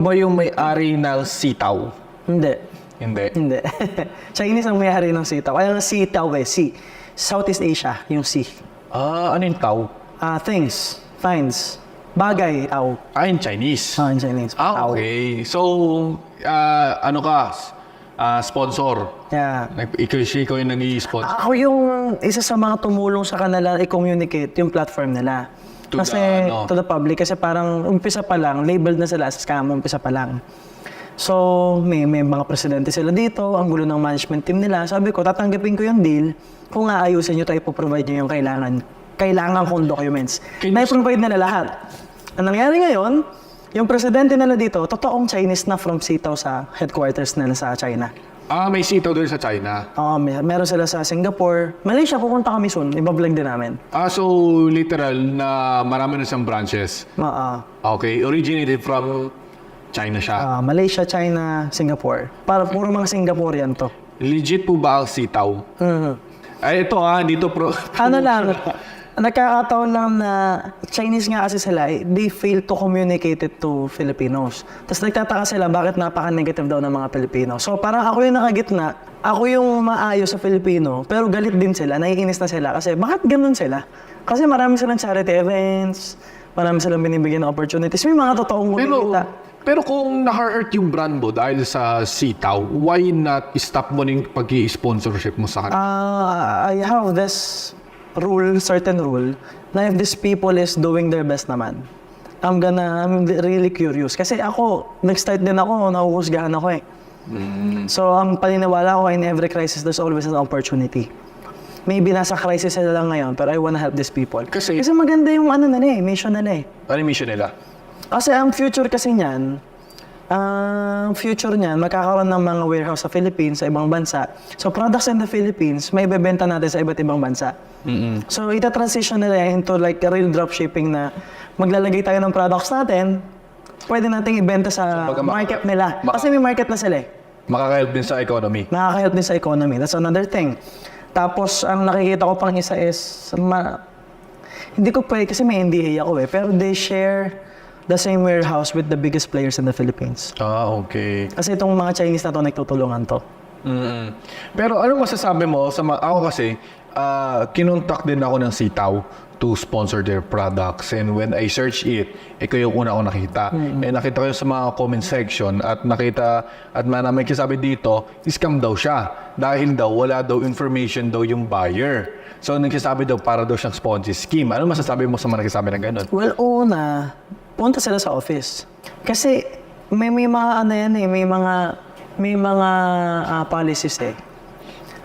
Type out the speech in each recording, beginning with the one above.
Ba yung may-ari ng sitaw? Hindi. Hindi. Hindi. Chinese ang may-ari ng sitaw. Kaya nga sitaw sea. Southeast Asia, yung sea. Ano yung tao? Things, finds, bagay, tao. In Chinese. In Chinese. Tao. Okay. So, ano ka? Sponsor. Yeah. Ikaw yung nag-i-sponsor. Ako yung isa sa mga tumulong sa kanila i-communicate yung platform nila. To the public. Kasi parang umpisa pa lang, labeled na sila as scam, umpisa pa lang. So, may mga presidente sila dito, ang gulo ng management team nila. Sabi ko, tatanggapin ko yung deal kung aayusin nyo tayo po-provide nyo yung kailangan kong documents. Na-provide nila lahat. Ang nangyari ngayon, yung presidente nila dito, totoong Chinese na from Sitaw sa headquarters nila sa China. May sitaw doon sa China. Oo, meron sila sa Singapore. Malaysia, pupunta kami soon. Ibablog din namin. So literal na marami na siyang branches. Okay, originated from China siya. Malaysia, China, Singapore. Para puro mga Singaporean to. Legit po ba ang sitaw? Ito dito Ano lang, nagkakataon lang na Chinese nga kasi sila, they fail to communicate it to Filipinos. Tapos nagtataka sila bakit napaka-negative daw ng mga Pilipino. So parang ako yung nakagitna, ako yung maayos sa Filipino, pero galit din sila, naiinis na sila kasi bakit ganun sila? Kasi marami silang charity events, marami silang binibigyan ng opportunities, may mga totoong kumikita. Pero kung na-hurt yung brand mo dahil sa sitaw, why not stop mo yung pag-i-sponsorship mo sa kanila? I have this certain rule, na if these people is doing their best naman, I'm really curious. Kasi ako, nag-start din ako, nahuhusgahan ako eh. So, ang paniniwala ko, in every crisis, there's always an opportunity. Maybe nasa crisis sila lang ngayon, pero I wanna help these people. Kasi maganda yung mission nila eh. Ano yung mission nila? Kasi ang future kasi niyan, magkakaroon ng mga warehouse sa Philippines, sa ibang bansa. So, products in the Philippines, may ibebenta natin sa iba't ibang bansa. So, ita-transition nila into like a real dropshipping na maglalagay tayo ng products natin, pwede nating ibenta sa market nila. Kasi may market na sila eh. Makaka-help din sa economy. Makaka-help din sa economy. That's another thing. Tapos, ang nakikita ko pang isa is, hindi ko pwede, kasi may NDA ako eh, pero they share the same warehouse with the biggest players in the Philippines. Okay. Kasi itong mga Chinese na to, nagtutulungan to. Pero anong masasabi mo sa ako kasi, kinontak din ako ng sitaw to sponsor their products, and when I search it, ikaw yung una ko nakita. And nakita ko yung sa mga comment section at may kisabi dito, scam daw siya. Dahil daw, wala daw information daw yung buyer. So, nagsasabi daw para daw siyang Ponzi scheme. Ano masasabi mo sa mga nagsasabi ng ganun? Well, una, punta sila sa office. Kasi may mga may mga policies eh.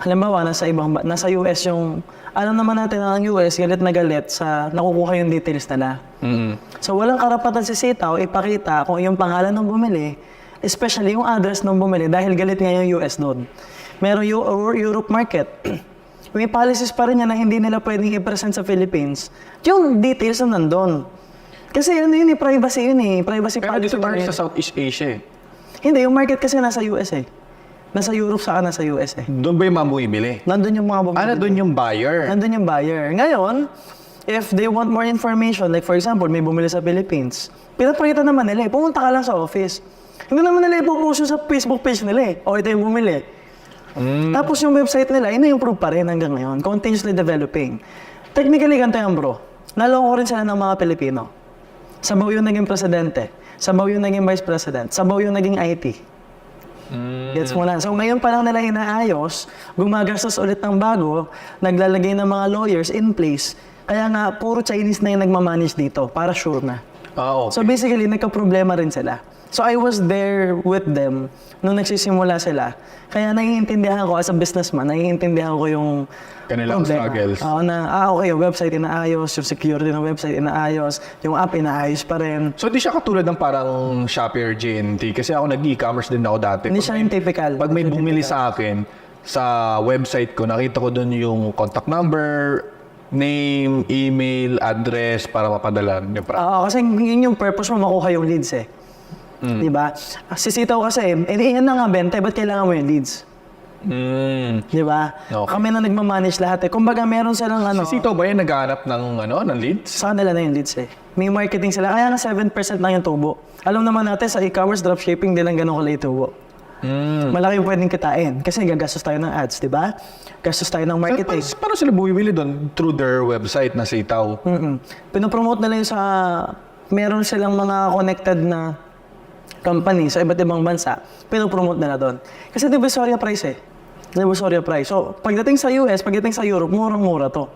Halimbawa, nasa US yung, alam naman natin na ang US, galit na galit sa nakukuha yung details nila. So, walang karapatan si Sitaw ipakita kung yung pangalan ng bumili, especially yung address ng bumili, dahil galit nga yung US doon. Meron yung Europe market. May policies pa rin yan na hindi nila pwedeng i-present sa Philippines. Yung details na nandun. Kasi privacy yun eh. Privacy pero dito tayo sa Southeast Asia eh. Hindi, yung market kasi nasa US eh. Nasa Europe saka nasa US eh. Doon ba yung mga bumibili? Nandun yung mga bumibili. Doon yung buyer? Nandun yung buyer. Ngayon, if they want more information, like for example, may bumili sa Philippines, pinapakita naman nila eh, pumunta ka lang sa office. Hindi naman nila ipopost sa Facebook page nila eh. O ito yung bumili. Tapos yung website nila, ina-improve pa rin hanggang ngayon. Continuously developing. Technically, ganito yan bro. Naloko rin sila ng mga Pilipino. Sabaw yung naging presidente. Sabaw yung naging vice president. Sabaw yung naging IT. Gets mo na. So ngayon pa lang nila inaayos, gumagastos ulit ng bago, naglalagay ng mga lawyers in place. Kaya nga, puro Chinese na yung nagmamanage dito, para sure na. Okay. So basically, nagka-problema rin sila. So I was there with them nung nagsisimula sila. Kaya naiintindihan ko as a businessman, naiintindihan ko yung kanilang struggles. Okay, yung website inaayos, yung security ng website inaayos, yung app inaayos pa rin. So di siya katulad ng parang Shopee or JNT? Kasi ako nag-e-commerce din ako dati. Hindi siya yung typical. Pag may bumili sa akin, sa website ko, nakita ko doon yung contact number, name, email, address para mapadala yung product. Kasi yun yung purpose mo, makuha yung leads eh. Diba? Sisitaw kasi, yan na nga bente, ba't kailangan mo yung leads? Diba? Okay. Kami na nagmamanage lahat eh. Kumbaga meron silang Si Sitaw ba yung naghahanap ng leads? Sa kanila na yung leads eh. May marketing sila, kaya nga 7% lang yung tubo. Alam naman natin sa e-commerce dropshipping, di lang ganun kalay tubo. Malaki yung pwedeng kitain kasi gagastos tayo ng ads, di ba? Gastos tayo ng marketing. Paano sila bumibili doon? Through their website na Sitaw? Pinopromote nila yung sa... Meron silang mga connected na company sa iba't ibang bansa. Pinopromote nila doon. Kasi divisoria price eh. Divisoria price. So, pagdating sa US, pagdating sa Europe, murang-mura to.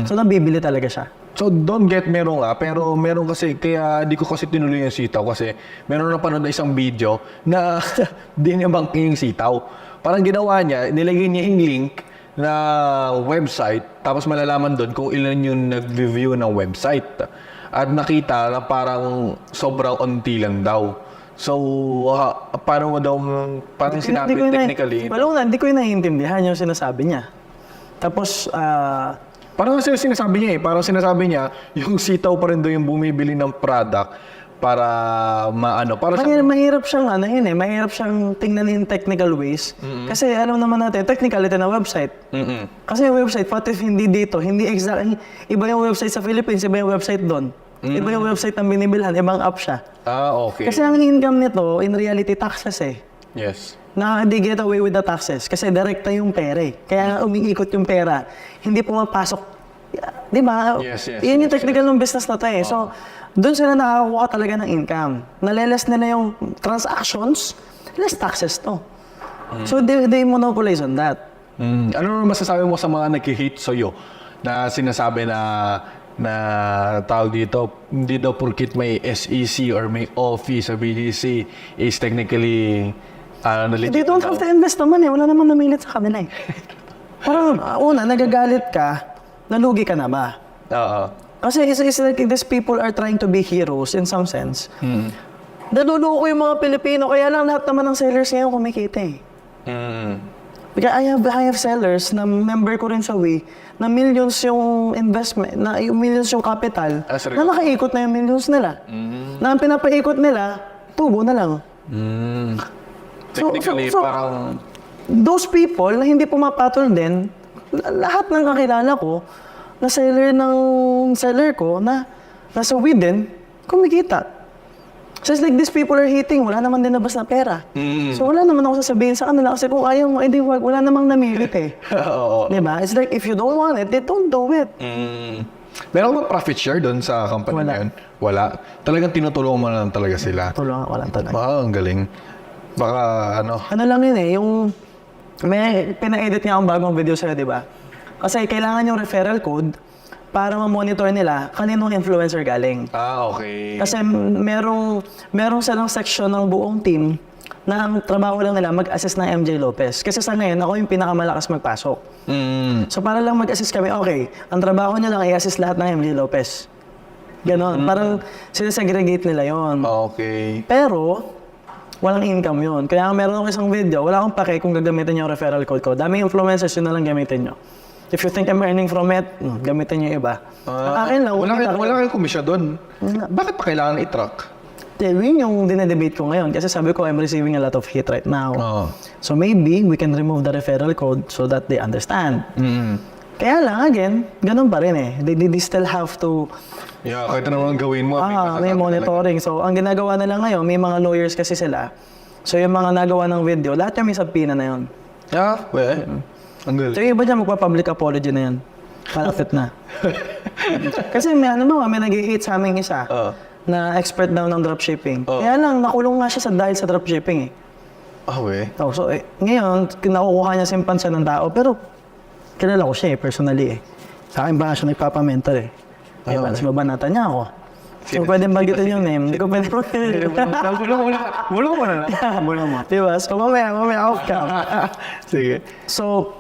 So, nabibili talaga siya. So, don't get me wrong pero meron kasi, kaya di ko kasi tinuloy yung Sitaw kasi meron na panood na isang video na di niya banking yung Sitaw. Parang ginawa niya, nilagay niya yung link na website, tapos malalaman doon kung ilan yung nag-review ng website. At nakita na parang sobrang unti lang daw. So, paano mo daw, parang sinabi technically? Hindi ko yung naiintindihan yung sinasabi niya. Tapos, parang sinasabi niya parang sinasabi niya, yung Sitaw pa rin daw yung bumibili ng product para mahirap siyang mahirap siyang tingnan in technical ways. Kasi alam naman natin, technicality na website. Kasi yung website, pati hindi dito, hindi exact, iba yung website sa Philippines, iba yung website doon. Iba yung website na binibilhan, ibang app siya. Okay. Kasi ang income nito, in reality, taxes eh. Yes. Na they get away with the taxes kasi direkta yung pera eh. Kaya nga umiikot yung pera. Hindi pumapasok. Di ba? Yes. Yan yung technical ng business na to eh. So, doon sila nakakakuha talaga ng income. Naleles nila yung transactions, less taxes to. So, they monopolize on that. Ano masasabi mo sa mga nag-hate sa'yo na sinasabi na tawag dito, hindi daw porkit may SEC or may office sa BGC is technically legit. They don't have to invest naman eh. Wala naman namilit sa kanila eh. Parang, una, nagagalit ka, nalugi ka na ba? Oo. Kasi it's like these people are trying to be heroes in some sense. Naluloko yung mga Pilipino, kaya lang lahat naman ng sellers ngayon kumikita eh. Because I have sellers na member ko rin sa Way, na millions yung investment, na yung millions yung capital, na nakaikot na yung millions nila. Na ang pinapaikot nila, tubo na lang. Technically, parang... Those people na hindi pumapatol din, lahat ng kakilala ko, na seller ko, na nasa within, kumikita. So it's like these people are hating, wala naman din nabas na pera. So wala naman ako sasabihin sa kanila kasi kung ayaw mo, edi wala namang namilit eh. Diba? It's like if you don't want it, they don't do it. Meron ba profit share doon sa company na yun? Wala. Talagang tinutulungan mo lang talaga sila. Tulungan, walang talaga. Ang galing. Baka Ano lang yun eh, yung may pina-edit nga akong bagong video sa'yo, di ba? Kasi kailangan yung referral code para ma-monitor nila kaninong influencer galing. Okay. Kasi merong silang section ng buong team na ang trabaho lang nila mag-assist ng MJ Lopez. Kasi sa ngayon, ako yung pinakamalakas magpasok. So para lang mag-assist kami, okay, ang trabaho niya lang i-assist lahat ng MJ Lopez. Ganon. Parang sinasegregate nila yon. Okay. Pero, walang income yun. Kaya meron ako isang video, wala akong pake kung gagamitin niyo yung referral code ko. Daming influencers, yun na lang gamitin nyo. If you think I'm earning from it, gamitin niyo iba. Ang akin lang, wala kayong komisyon doon. Bakit pa kailangan i-track? Yun yung dinedebate ko ngayon. Kasi sabi ko, I'm receiving a lot of hate right now. So maybe we can remove the referral code so that they understand. Kaya lang, again, ganun pa rin eh. They still have to... Yeah, kahit naman gawin mo. May monitoring. So, ang ginagawa nila ngayon, may mga lawyers kasi sila. So, yung mga nagawa ng video, lahat yung may subpoena na yun. Ang galing. So, yung iba dyan, magpa-public apology na yan. Malapit na. Kasi may may nag-hate sa aming isa na expert daw ng dropshipping. Kaya lang, nakulong nga siya dahil sa dropshipping eh. So, ngayon, nakukuha niya simpansa ng tao. Pero, kilala ko siya personally eh. Sa akin ba siya nagpapamentor eh. Mas babanatan niya ako. So, pwede bagitin yung name. Hindi ko pwede Bulong mo na lang. Bulong mo. Diba? So, mamaya off cam. Sige. So,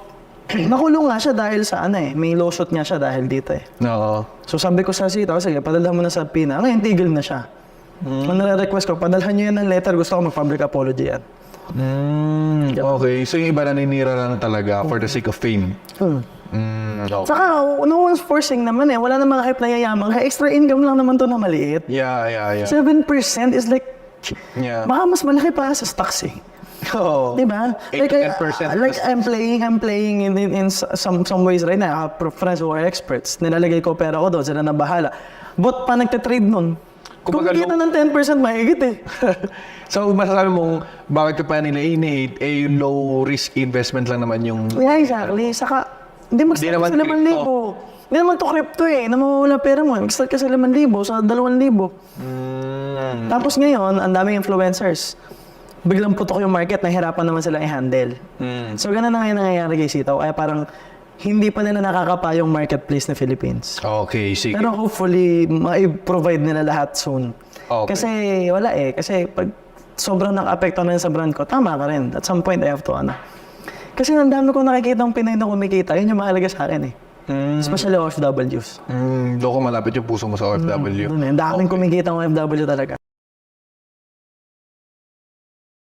nakulong nga siya dahil sa may lawsuit nga siya dahil dito eh. Oo. So, sabi ko sa Sitaw, sige, padalhan mo na sa PINA. Ngayon, tigil na siya. Ang nare-request ko, padalhan niyo yan ng letter. Gusto ko mag-public apology yan. Okay. So, yung iba naninira lang talaga for the sake of fame. Okay. Saka, no one's forcing naman eh. Wala namang hype na yayaman. Kaya extra income lang naman to na maliit. Yeah. 7% is like, baka mas malaki pa sa stocks eh. Diba? 8-10%. Like I'm playing in some ways right now. I have friends who are experts. Nilalagay ko pera ko doon, sila na bahala. bot pa nagte-trade nun. Kumbaga, Kumikita ng 10% mahigit eh. So, masasabi mong bakit ka pa nila in-hate, yung low risk investment lang naman yung... Yeah, exactly. Saka, hindi mag-start naman ka sa 5,000. Hindi naman to crypto eh, na mawawala pera mo. Mag-start ka sa 5,000, sa 2,000. Tapos ngayon, ang daming influencers. Biglang putok yung market, nahihirapan naman sila i-handle. So, ganun na ngayon nangyayari kay Sitaw. Kaya parang, hindi pa nila nakakapa yung marketplace na Philippines. Okay, sige. Pero hopefully, ma-provide nila lahat soon. Okay. Kasi wala eh. Kasi pag sobrang naka-apekto na yun sa brand ko, tama ka rin. At some point, I have to Kasi ang dami ko nakikita ng Pinoy na kumikita, yun yung mahalaga sa akin eh. Especially OFWs. Doon ko malapit yung puso mo sa OFW. Doon eh. Ang daming kumikita ng OFW talaga.